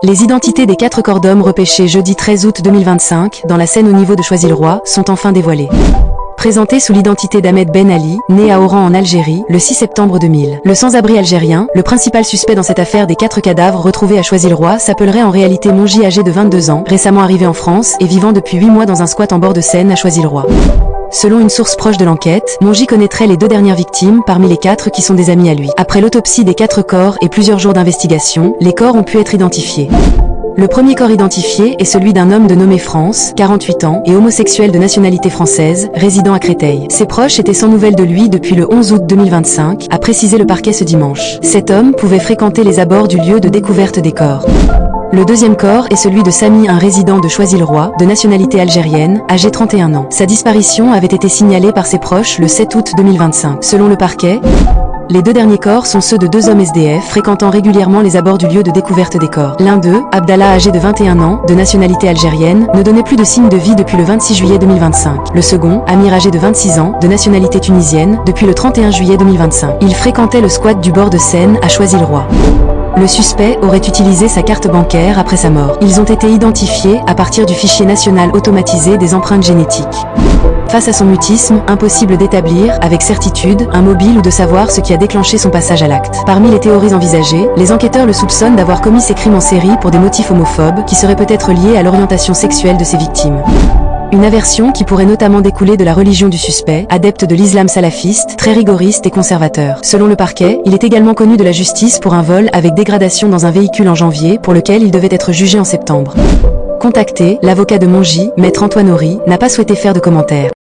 Les identités des 4 corps d'hommes repêchés jeudi 13 août 2025 dans la Seine au niveau de Choisy-le-Roi sont enfin dévoilés. Présenté sous l'identité d'Ahmed Ben Ali, né à Oran en Algérie, le 6 septembre 2000. Le sans-abri algérien, le principal suspect dans cette affaire des 4 cadavres retrouvés à Choisy-le-Roi, s'appellerait en réalité Monji, âgé de 22 ans, récemment arrivé en France et vivant depuis 8 mois dans un squat en bord de Seine à Choisy-le-Roi. Selon une source proche de l'enquête, Monji connaîtrait les 2 dernières victimes parmi les 4 qui sont des amis à lui. Après l'autopsie des 4 corps et plusieurs jours d'investigation, les corps ont pu être identifiés. Le premier corps identifié est celui d'un homme de nommé France, 48 ans, et homosexuel de nationalité française, résidant à Créteil. Ses proches étaient sans nouvelles de lui depuis le 11 août 2025, a précisé le parquet ce dimanche. Cet homme pouvait fréquenter les abords du lieu de découverte des corps. Le deuxième corps est celui de Samy, un résident de Choisy-le-Roi, de nationalité algérienne, âgé 31 ans. Sa disparition avait été signalée par ses proches le 7 août 2025. Selon le parquet, les 2 derniers corps sont ceux de 2 hommes SDF fréquentant régulièrement les abords du lieu de découverte des corps. L'un d'eux, Abdallah, âgé de 21 ans, de nationalité algérienne, ne donnait plus de signes de vie depuis le 26 juillet 2025. Le second, Amir, âgé de 26 ans, de nationalité tunisienne, depuis le 31 juillet 2025. Il fréquentait le squat du bord de Seine à Choisy-le-Roi. Le suspect aurait utilisé sa carte bancaire après sa mort. Ils ont été identifiés à partir du fichier national automatisé des empreintes génétiques. Face à son mutisme, impossible d'établir, avec certitude, un mobile ou de savoir ce qui a déclenché son passage à l'acte. Parmi les théories envisagées, les enquêteurs le soupçonnent d'avoir commis ces crimes en série pour des motifs homophobes, qui seraient peut-être liés à l'orientation sexuelle de ses victimes. Une aversion qui pourrait notamment découler de la religion du suspect, adepte de l'islam salafiste, très rigoriste et conservateur. Selon le parquet, il est également connu de la justice pour un vol avec dégradation dans un véhicule en janvier, pour lequel il devait être jugé en septembre. Contacté, l'avocat de Monji, maître Antoine Horry, n'a pas souhaité faire de commentaires.